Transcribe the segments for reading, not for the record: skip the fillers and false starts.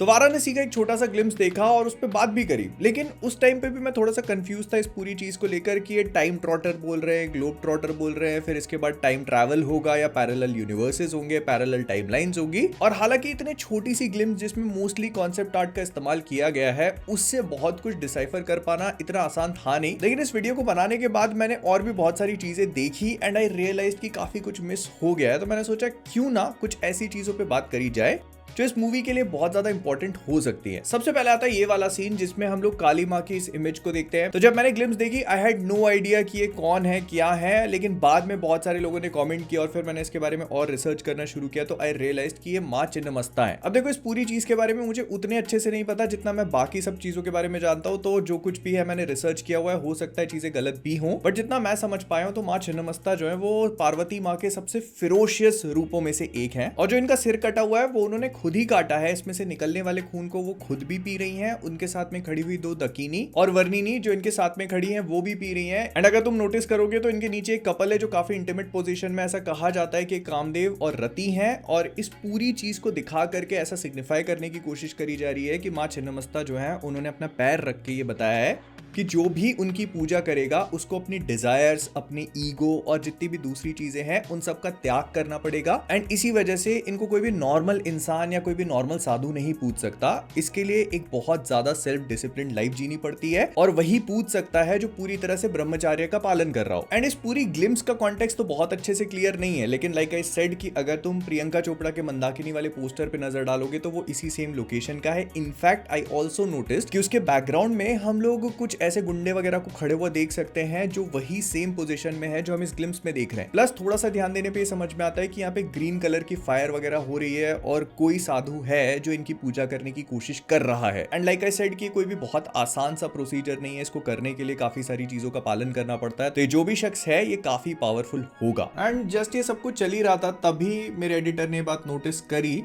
तो वाराणसी का एक छोटा सा ग्लिम्स देखा और उस पर बात भी करी, लेकिन उस टाइम पे भी मैं थोड़ा सा कंफ्यूज था इस पूरी चीज को लेकर कि ये टाइम ट्रॉटर बोल रहे हैं, ग्लोब ट्रॉटर बोल रहे हैं, फिर इसके बाद टाइम ट्रैवल होगा या पैरेलल यूनिवर्सेस होंगे, पैरेलल टाइमलाइंस होगी। और हालांकि इतने छोटी सी ग्लिम्स जिसमें मोस्टली कॉन्सेप्ट आर्ट का इस्तेमाल किया गया है, उससे बहुत कुछ डिसाइफर कर पाना इतना आसान था नहीं। लेकिन इस वीडियो को बनाने के बाद मैंने और भी बहुत सारी चीजें देखी एंड आई रियलाइज कि काफी कुछ मिस हो गया है। तो मैंने सोचा क्यों ना कुछ ऐसी चीजों पे बात करी जाए जो इस मूवी के लिए बहुत ज्यादा इंपॉर्टेंट हो सकती है। सबसे पहले आता है ये वाला सीन जिसमें हम लोग काली माँ की इस इमेज को देखते हैं। तो जब मैंने ग्लिम्स देखी आई हैड नो आइडिया कि ये कौन है क्या है, लेकिन बाद में बहुत सारे लोगों ने कमेंट किया और फिर मैंने इसके बारे में और रिसर्च करना शुरू किया तो आई रियलाइज कि ये माँ छिन्नमस्ता है। अब देखो, इस पूरी चीज के बारे में मुझे उतने अच्छे से नहीं पता जितना मैं बाकी सब चीजों के बारे में जानता हूँ। तो जो कुछ भी है मैंने रिसर्च किया हुआ है, हो सकता है चीजें गलत भी हों, बट जितना मैं समझ पाया हूँ तो माँ छिन्नमस्ता जो है वो पार्वती माँ के सबसे फिरोशियस रूपों में से एक है। और जो इनका सिर कटा हुआ है वो उन्होंने खुद ही काटा है। में से निकलने वाले खून को वो खुद भी पी रही हैं, उनके साथ में खड़ी हुई दो दकीनी और वर्णिनी जो इनके साथ में खड़ी हैं वो भी पी रही हैं। एंड अगर तुम नोटिस करोगे तो इनके नीचे एक कपल है जो काफी इंटीमेट पोजीशन में, ऐसा कहा जाता है कि कामदेव और रति हैं। और इस पूरी चीज को दिखा करके ऐसा सिग्निफाई करने की कोशिश करी जा रही है कि माँ छिन्नमस्ता जो है उन्होंने अपना पैर रख के ये बताया है कि जो भी उनकी पूजा करेगा उसको अपनी डिजायर्स, अपनी ईगो और जितनी भी दूसरी चीजें हैं उन सब का त्याग करना पड़ेगा। एंड इसी वजह से इनको कोई भी नॉर्मल इंसान या कोई भी नॉर्मल साधु नहीं पूछ सकता। इसके लिए एक बहुत ज्यादा सेल्फ डिसिप्लिन लाइफ जीनी पड़ती है और वही पूछ सकता है जो पूरी तरह से ब्रह्मचार्य का पालन कर रहा हो। एंड इस पूरी ग्लिम्स का कॉन्टेक्स्ट तो बहुत अच्छे से क्लियर नहीं है, लेकिन लाइक आई सेड कि अगर तुम प्रियंका चोपड़ा के मंदाकिनी वाले पोस्टर पे नजर डालोगे तो वो इसी सेम लोकेशन का है। इनफैक्ट आई ऑल्सो नोटिस्ड कि उसके बैकग्राउंड में हम लोग कुछ ऐसे गुंडे वगैरह को खड़े हुए देख सकते हैं जो वही सेम पोजीशन में है जो हम इस ग्लिम्स में देख रहे हैं। प्लस थोड़ा सा ध्यान देने पे समझ में आता है कि यहाँ पे ग्रीन कलर की फायर वगैरह हो रही है और कोई साधु है जो इनकी पूजा करने की कोशिश कर रहा है। एंड लाइक आई सेड कि कोई भी बहुत आसान सा प्रोसीजर नहीं है, इसको करने के लिए काफी सारी चीजों का पालन करना पड़ता है। तो ये जो भी शख्स है ये काफी पावरफुल होगा। एंड जस्ट ये सब कुछ चल ही रहा था तभी मेरे एडिटर ने बात नोटिस करी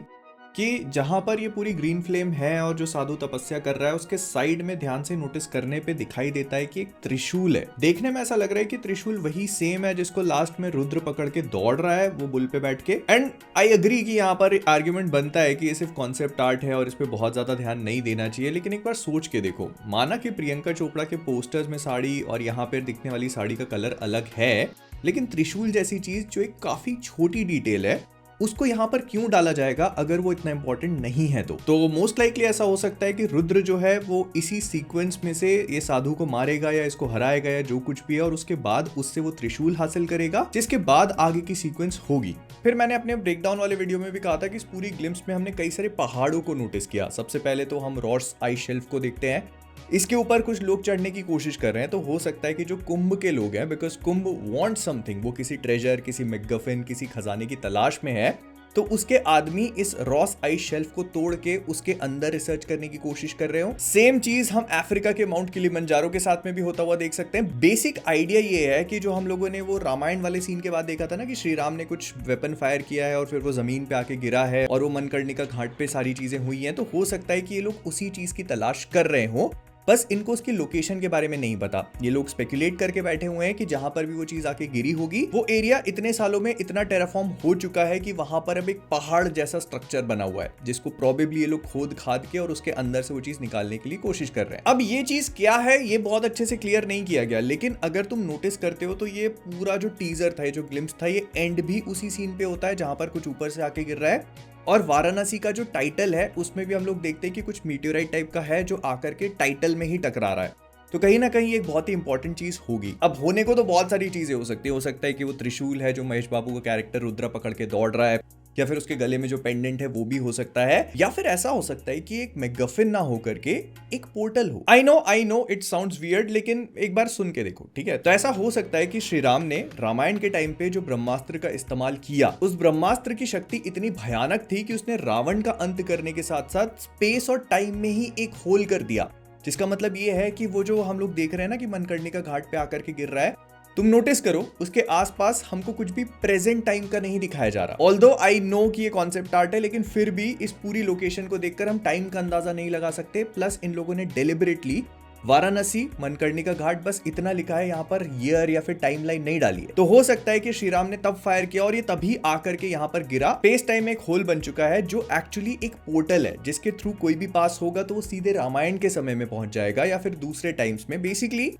कि जहां पर ये पूरी ग्रीन फ्लेम है और जो साधु तपस्या कर रहा है उसके साइड में ध्यान से नोटिस करने पे दिखाई देता है कि एक त्रिशूल है। देखने में ऐसा लग रहा है कि त्रिशूल वही सेम है जिसको लास्ट में रुद्र पकड़ के दौड़ रहा है वो बुल पे बैठ के। एंड आई एग्री कि यहाँ पर आर्ग्यूमेंट बनता है कि ये सिर्फ कॉन्सेप्ट आर्ट है और इस पे बहुत ज्यादा ध्यान नहीं देना चाहिए, लेकिन एक बार सोच के देखो, माना कि प्रियंका चोपड़ा के पोस्टर्स में साड़ी और यहाँ पर दिखने वाली साड़ी का कलर अलग है, लेकिन त्रिशूल जैसी चीज जो एक काफी छोटी डिटेल है उसको यहाँ पर क्यों डाला जाएगा अगर वो इतना इंपॉर्टेंट नहीं है? तो मोस्ट लाइकली ऐसा हो सकता है कि रुद्र जो है वो इसी सीक्वेंस में से ये साधु को मारेगा या इसको हराएगा या जो कुछ भी है, और उसके बाद उससे वो त्रिशूल हासिल करेगा, जिसके बाद आगे की सीक्वेंस होगी। फिर मैंने अपने ब्रेकडाउन वाले वीडियो में भी कहा था कि इस पूरी ग्लिम्स में हमने कई सारे पहाड़ों को नोटिस किया। सबसे पहले तो हम रॉस आइस शेल्फ को देखते हैं, इसके ऊपर कुछ लोग चढ़ने की कोशिश कर रहे हैं। तो हो सकता है कि जो कुंभ के लोग हैं, बिकॉज कुंभ वांट समथिंग, वो किसी ट्रेजर, किसी मैकगफिन, किसी खजाने की तलाश में है, तो उसके आदमी इस रॉस आइस शेल्फ को तोड़ के उसके अंदर रिसर्च करने की कोशिश कर रहे हो। सेम चीज हम अफ्रीका के माउंट किलिमंजारो के साथ में भी होता हुआ देख सकते हैं। बेसिक आइडिया ये है कि जो हम लोगों ने वो रामायण वाले सीन के बाद देखा था ना कि श्री राम ने कुछ वेपन फायर किया है और फिर वो जमीन पे आके गिरा है और वो मनकर्णिका घाट पे सारी चीजें हुई हैं, तो हो सकता है कि ये लोग उसी चीज की तलाश कर रहे हो, बस इनको उसकी लोकेशन के बारे में नहीं पता। ये लोग स्पेकुलेट करके बैठे हुए हैं कि जहां पर भी वो चीज आके गिरी होगी वो एरिया इतने सालों में इतना टेराफॉर्म हो चुका है कि वहां पर अब एक पहाड़ जैसा स्ट्रक्चर बना हुआ है, जिसको प्रोबेबली ये लोग खोद खाद के और उसके अंदर से वो चीज निकालने के लिए कोशिश कर रहे हैं। अब ये चीज क्या है ये बहुत अच्छे से क्लियर नहीं किया गया, लेकिन अगर तुम नोटिस करते हो तो ये पूरा जो टीजर था, जो ग्लिम्स था, ये एंड भी उसी सीन पे होता है जहां पर कुछ ऊपर से आके गिर रहा है। और वाराणसी का जो टाइटल है उसमें भी हम लोग देखते हैं कि कुछ मीटियोराइट टाइप का है जो आकर के टाइटल में ही टकरा रहा है। तो कहीं ना कहीं एक बहुत ही इंपॉर्टेंट चीज होगी। अब होने को तो बहुत सारी चीजें हो सकती है। हो सकता है कि वो त्रिशूल है जो महेश बाबू का कैरेक्टर रुद्रा पकड़ के दौड़ रहा है, या फिर उसके गले में जो पेंडेंट है वो भी हो सकता है, या फिर ऐसा हो सकता है कि एक मैकगफिन ना हो करके एक पोर्टल हो। I know it sounds weird, लेकिन एक बार सुन के देखो, ठीक है? तो ऐसा हो सकता है कि श्री राम ने रामायण के टाइम पे जो ब्रह्मास्त्र का इस्तेमाल किया, उस ब्रह्मास्त्र की शक्ति इतनी भयानक थी कि उसने रावण का अंत करने के साथ साथ स्पेस और टाइम में ही एक होल कर दिया। जिसका मतलब ये है कि वो जो हम लोग देख रहे हैं ना कि मनकर्णिका घाट पे आकर के गिर रहा है, तुम नोटिस करो उसके आसपास हमको कुछ भी प्रेजेंट टाइम का नहीं दिखाया जा रहा। ऑल्दो आई नो कि ये कॉन्सेप्ट आर्ट है, लेकिन फिर भी इस पूरी लोकेशन को देखकर हम टाइम का अंदाजा नहीं लगा सकते। प्लस इन लोगों ने डेलिबरेटली वाराणसी मनकर्णिका घाट, बस इतना लिखा है यहाँ पर, ईयर या फिर टाइमलाइन नहीं डाली है। तो हो सकता है कि श्री राम ने तब फायर किया और ये तभी आकर के यहाँ पर गिरा। स्पेस टाइम में एक होल बन चुका है जो एक्चुअली एक पोर्टल है, जिसके थ्रू कोई भी पास होगा तो वो सीधे रामायण के समय में पहुंच जाएगा या फिर दूसरे टाइम्स में। बेसिकली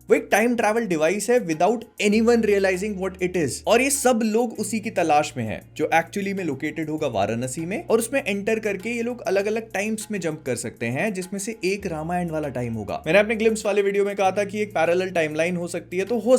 वो एक टाइम ट्रैवल डिवाइस है without anyone realising what it is. और ये सब लोग उसी की तलाश में हैं, जो एक्चुअली में लोकेटेड होगा वाराणसी में, और उसमें एंटर करके ये लोग अलग अलग टाइम्स में जंप कर सकते हैं, जिसमें से एक रामायण वाला टाइम होगा। मैंने अपने ग्लिम्स वाले वीडियो में कहा था कि एक पैरेलल टाइमलाइन हो सकती है, तो हो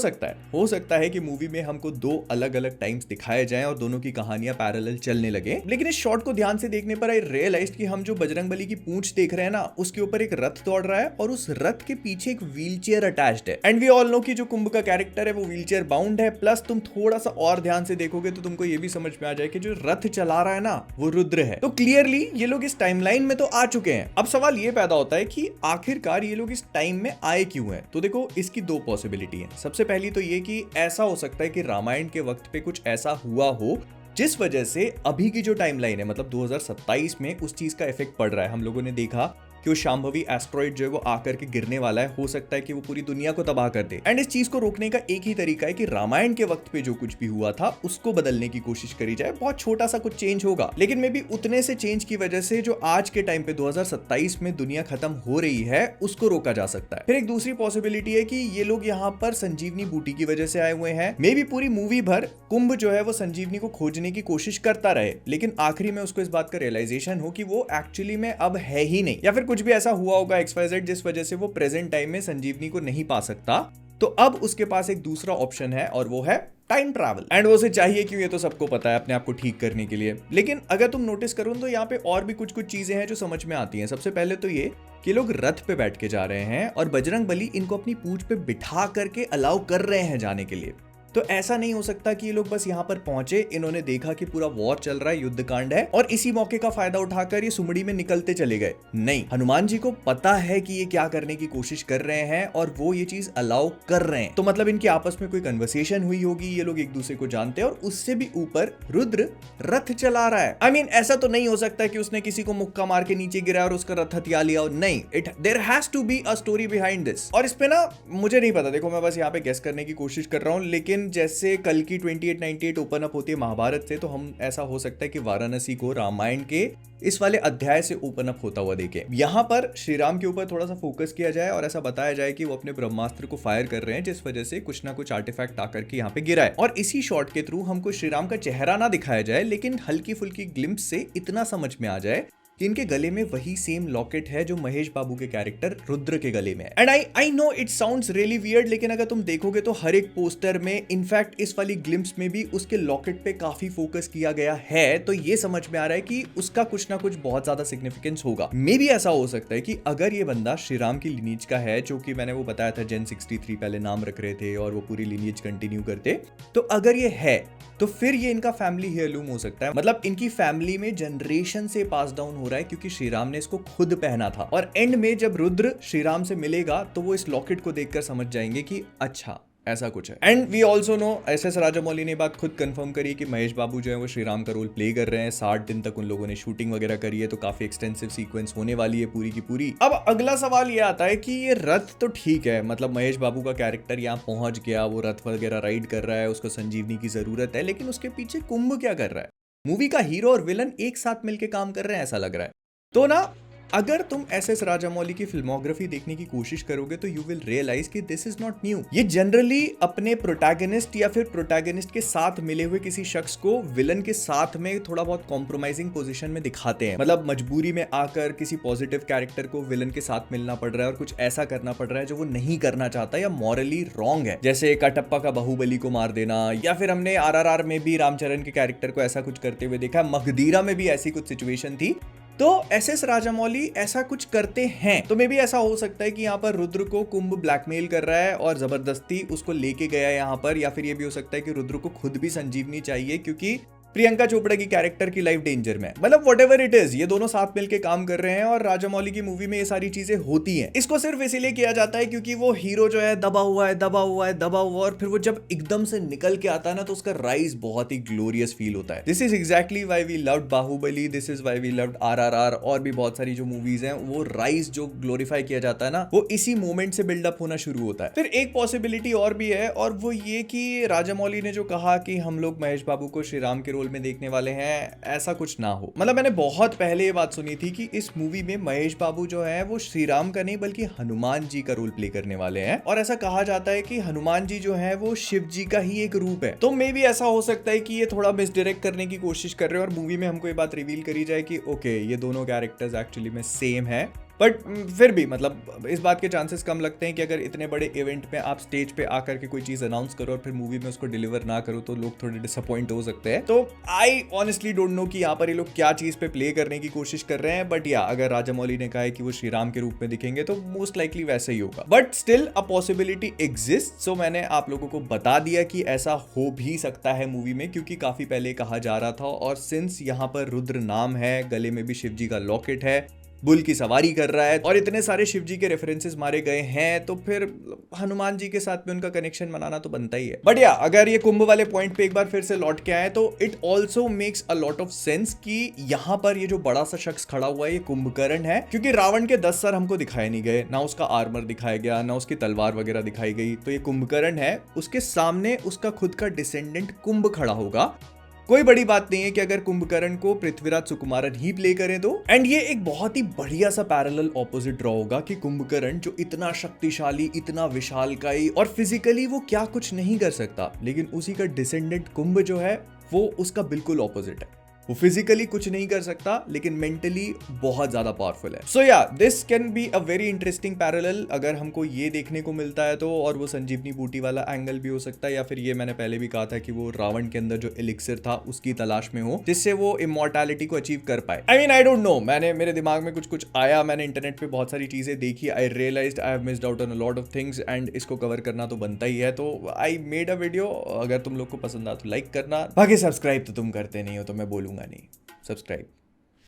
सकता है कि मूवी में हमको दो अलग अलग टाइम्स दिखाए जाएं और दोनों की कहानियां पैरेलल चलने लगे। लेकिन इस शॉट को ध्यान से देखने पर आई रियलाइज्ड कि हम जो बजरंगबली की पूंछ देख रहे हैं ना, उसके ऊपर एक रथ दौड़ रहा है और उस रथ के पीछे एक व्हीलचेयर अटैच्ड है। एंड वी ऑल नो कि जो कुंभ का कैरेक्टर है वो व्हीलचेयर बाउंड है। प्लस तुम थोड़ा सा और ध्यान से देखोगे तो तुमको ये भी समझ में आ जाए कि जो रथ चला रहा है ना वो रुद्र है। तो क्लियरली ये लोग इस टाइमलाइन में तो आ चुके हैं। अब सवाल ये पैदा होता है कि आखिरकार ये लोग इस टाइम में आए क्यों हैं? तो देखो, इसकी दो पॉसिबिलिटी है। सबसे पहली तो ये कि ऐसा हो सकता है कि रामायण के वक्त पे कुछ ऐसा हुआ हो जिस वजह से अभी की जो टाइमलाइन है, मतलब 2027 में, उस चीज का इफेक्ट पड़ रहा है। हम लोगों ने देखा कि वो शांभवी एस्ट्रॉइड जो है वो आकर के गिरने वाला है, हो सकता है कि वो पूरी दुनिया को तबाह कर दे। एंड इस चीज को रोकने का एक ही तरीका है कि रामायण के वक्त पे जो कुछ भी हुआ था उसको बदलने की कोशिश करी जाए। बहुत छोटा सा कुछ चेंज होगा, लेकिन मे बी उतने से चेंज की वजह से जो आज के टाइम पे 2027 में दुनिया खत्म हो रही है उसको रोका जा सकता है। फिर एक दूसरी पॉसिबिलिटी है कि ये लोग यहाँ पर संजीवनी बूटी की वजह से आए हुए हैं। मे बी पूरी मूवी भर कुंभ जो है वो संजीवनी को खोजने की कोशिश करता रहे, लेकिन आखिरी में उसको इस बात का रियलाइजेशन हो कि वो एक्चुअली में अब है ही नहीं, या फिर कुछ भी ऐसा हुआ होगा XYZ जिस वजह से वो प्रेजेंट टाइम में संजीवनी को नहीं पा सकता। तो अब उसके पास एक दूसरा ऑप्शन है और वो है टाइम ट्रैवल। एंड वो उसे चाहिए क्यों, ये तो सबको पता है, अपने आप को ठीक करने के लिए। लेकिन अगर तुम नोटिस करो तो यहाँ पे और भी कुछ चीजें हैं जो समझ में आती हैं। सबसे पहले तो ये कि लोग रथ पे बैठ के जा रहे हैं और बजरंगबली इनको अपनी पूंछ पे बिठा करके अलाउ कर रहे हैं जाने के लिए। तो ऐसा नहीं हो सकता कि ये लोग बस यहाँ पर पहुंचे, इन्होंने देखा कि पूरा वॉर चल रहा है, युद्ध कांड है, और इसी मौके का फायदा उठाकर ये सुमड़ी में निकलते चले गए। नहीं, हनुमान जी को पता है कि ये क्या करने की कोशिश कर रहे हैं और वो ये चीज अलाउ कर रहे हैं। तो मतलब इनकी आपस में कोई कन्वर्सेशन हुई होगी, ये लोग एक दूसरे को जानते हैं, और उससे भी ऊपर रुद्र रथ चला रहा है। आई मीन ऐसा तो नहीं हो सकता कि उसने किसी को मुक्का मार के नीचे गिरा और उसका रथ हथिया लिया हो। नहीं, there has to be a story behind this. और इस पे ना मुझे नहीं पता, देखो मैं बस यहाँ पे गेस करने की कोशिश कर रहा हूँ, लेकिन जैसे कल की 2898 ओपन अप होती है महाभारत से, तो हम ऐसा हो सकता है कि वाराणसी को रामायण के इस वाले अध्याय से ओपन अप होता हुआ देखें। यहाँ पर श्री राम के ऊपर थोड़ा सा फोकस किया जाए और ऐसा बताया जाए कि वो अपने ब्रह्मास्त्र को फायर कर रहे हैं, जिस वजह से कुछ ना कुछ आर्टिफैक्ट आकर के यहाँ पे गिरा है। और इसी शॉट के थ्रू हमको श्री राम का चेहरा ना दिखाया जाए, लेकिन हल्की फुल्की ग्लिम्स से इतना समझ में आ जाए कि इनके गले में वही सेम लॉकेट है जो महेश बाबू के कैरेक्टर रुद्र के गले में है। And I know it sounds really weird, लेकिन अगर तुम देखोगे तो हर एक पोस्टर में, इनफैक्ट इस वाली ग्लिम्स में भी उसके लॉकेट पे काफी फोकस किया गया है। तो ये समझ में आ रहा है कि उसका कुछ ना कुछ बहुत ज्यादा सिग्निफिकेंस होगा। मे बी ऐसा हो सकता है कि अगर ये बंदा श्री राम की लिनीज का है, जो कि मैंने वो बताया था जेन 63 पहले नाम रख रहे थे और वो पूरी लिनीज कंटिन्यू करते, तो अगर ये है तो फिर ये इनका फैमिली हेयरलूम हो सकता है। मतलब इनकी फैमिली में जनरेशन से पास डाउन हो रहा है, क्योंकि श्री राम ने इसको खुद पहना था। और एंड में जब रुद्र श्री राम से मिलेगा तो वो इस लॉकेट को देखकर समझ जाएंगे कि अच्छा ऐसा कुछ है। And we also know, SS Rajamouli ने बात खुद कंफर्म करी कि महेश बाबू जो है वो श्री राम का रोल प्ले कर रहे हैं। 60 दिन तक उन लोगों ने शूटिंग वगैरह करी है, तो काफी एक्सटेंसिव सीक्वेंस होने वाली है पूरी की पूरी। अब अगला सवाल ये आता है कि ये रथ तो ठीक है, मतलब महेश बाबू का कैरेक्टर यहाँ पहुंच गया, वो रथ वगैरह राइड कर रहा है, उसको संजीवनी की जरूरत है, लेकिन उसके पीछे कुंभ क्या कर रहा है? मूवी का हीरो और विलन एक साथ मिलकर काम कर रहे हैं ऐसा लग रहा है। तो ना, अगर तुम SS राजामौली की फिल्मोग्राफी देखने की कोशिश करोगे तो यू विल रियलाइज कि दिस इज नॉट न्यू। ये जनरली अपने प्रोटैगनिस्ट या फिर प्रोटैगनिस्ट के साथ मिले हुए किसी शख्स को विलन के साथ में थोड़ा बहुत कॉम्प्रोमाइजिंग पोजीशन में दिखाते हैं। मतलब मजबूरी में आकर किसी पॉजिटिव कैरेक्टर को विलन के साथ मिलना पड़ रहा है और कुछ ऐसा करना पड़ रहा है जो वो नहीं करना चाहता या मॉरली रॉन्ग है। जैसे कटप्पा का बाहुबली को मार देना, या फिर हमने RRR में भी रामचरण के कैरेक्टर को ऐसा कुछ करते हुए देखा, मगधीरा में भी ऐसी कुछ सिचुएशन थी। तो SS राजामौली ऐसा कुछ करते हैं, तो मे भी ऐसा हो सकता है कि यहाँ पर रुद्र को कुंभ ब्लैकमेल कर रहा है और जबरदस्ती उसको लेके गया यहाँ पर, या फिर ये भी हो सकता है कि रुद्र को खुद भी संजीवनी चाहिए, क्योंकि प्रियंका चोपड़ा की कैरेक्टर की लाइफ डेंजर में, मतलब व्हाटएवर इट इज, ये दोनों साथ मिलकर काम कर रहे हैं और राजामौली की मूवी में ये सारी चीजें होती हैं। इसको सिर्फ इसीलिए किया जाता है क्योंकि वो हीरो जो है दबा हुआ है दबा हुआ है दबा हुआ, और फिर वो जब एकदम से निकल के आता है ना तो उसका राइज बहुत ही ग्लोरियस फील होता है। This is exactly why we loved Baahubali, this is why we loved RRR और भी बहुत सारी जो मूवीज हैं, वो राइज जो ग्लोरीफाई किया जाता है ना, वो इसी मोमेंट से बिल्डअप होना शुरू होता है। फिर एक पॉसिबिलिटी और भी है, और वो ये कि राजामौली ने जो कहा कि हम लोग महेश बाबू को श्री राम के रोल में देखने वाले हैं, ऐसा कुछ ना हो। मतलब मैंने बहुत पहले ये बात सुनी थी कि इस मूवी में महेश बाबू जो है वो श्री राम का नहीं बल्कि हनुमान जी का रोल प्ले करने वाले हैं, और ऐसा कहा जाता है कि हनुमान जी जो है वो शिव जी का ही एक रूप है। तो मे भी ऐसा हो सकता है कि ये थोड़ा मिसडायरेक्ट करने की कोशिश कर रहे हैं और मूवी में हमको ये बात रिवील करी जाए कि ओके ये दोनों कैरेक्टर्स एक्चुअली में सेम है। बट फिर भी मतलब इस बात के चांसेस कम लगते हैं कि अगर इतने बड़े इवेंट में आप स्टेज पे आकर के कोई चीज अनाउंस करो और फिर मूवी में उसको डिलीवर ना करो तो लोग थोड़े डिसअपॉइंट हो सकते हैं। तो आई ऑनेस्टली डोंट नो कि यहाँ पर ये लोग क्या चीज पे प्ले करने की कोशिश कर रहे हैं, बट या अगर राजामौली ने कहा है कि वो श्री राम के रूप में दिखेंगे तो मोस्ट लाइकली वैसे ही होगा, but still a possibility exist. So मैंने आप लोगों को बता दिया कि ऐसा हो भी सकता है मूवी में, क्योंकि काफी पहले कहा जा रहा था, और सिंस यहाँ पर रुद्र नाम है, गले में भी शिव जी का लॉकेट है, बुल की सवारी कर रहा है और इतने सारे शिव जी के रेफरेंसेस मारे गए हैं, तो फिर हनुमान जी के साथ में उनका कनेक्शन बनाना तो बनता ही है। बट या अगर ये कुंभ वाले पॉइंट पे एक बार फिर से लौट के आए तो it also makes a lot of sense कि यहाँ पर ये जो बड़ा सा शख्स खड़ा हुआ है ये कुंभकर्ण है, क्योंकि रावण के 10 सर हमको दिखाए नहीं गए, ना उसका आर्मर दिखाया गया, ना उसकी तलवार वगैरह दिखाई गई। तो ये कुंभकर्ण है, उसके सामने उसका खुद का डिसेंडेंट कुंभ खड़ा होगा। कोई बड़ी बात नहीं है कि अगर कुंभकर्ण को पृथ्वीराज सुकुमारन ही प्ले करे तो। एंड ये एक बहुत ही बढ़िया सा पैरेलल ऑपोजिट ड्रॉ होगा कि कुंभकर्ण जो इतना शक्तिशाली, इतना विशालकाय और फिजिकली वो क्या कुछ नहीं कर सकता, लेकिन उसी का डिसेंडेंट कुंभ जो है वो उसका बिल्कुल ऑपोजिट है। वो फिजिकली कुछ नहीं कर सकता लेकिन मेंटली बहुत ज्यादा पावरफुल है। सो या this can be a very interesting parallel अगर हमको ये देखने को मिलता है तो, और वो संजीवनी बूटी वाला एंगल भी हो सकता है, या फिर ये मैंने पहले भी कहा था कि वो रावण के अंदर जो एलिक्सिर था उसकी तलाश में हो जिससे वो इमॉर्टैलिटी को अचीव कर पाए। आई डोंट नो, मेरे दिमाग में कुछ आया, मैंने इंटरनेट पे बहुत सारी चीजें देखी, I realised I have missed out on a lot of things and इसको कवर करना तो बनता ही है, तो आई मेड अ वीडियो। अगर तुम लोग को पसंद आ तो लाइक करना, बाकी सब्सक्राइब तो तुम करते नहीं हो तो मैं बोलूंगा नहीं, सब्सक्राइब।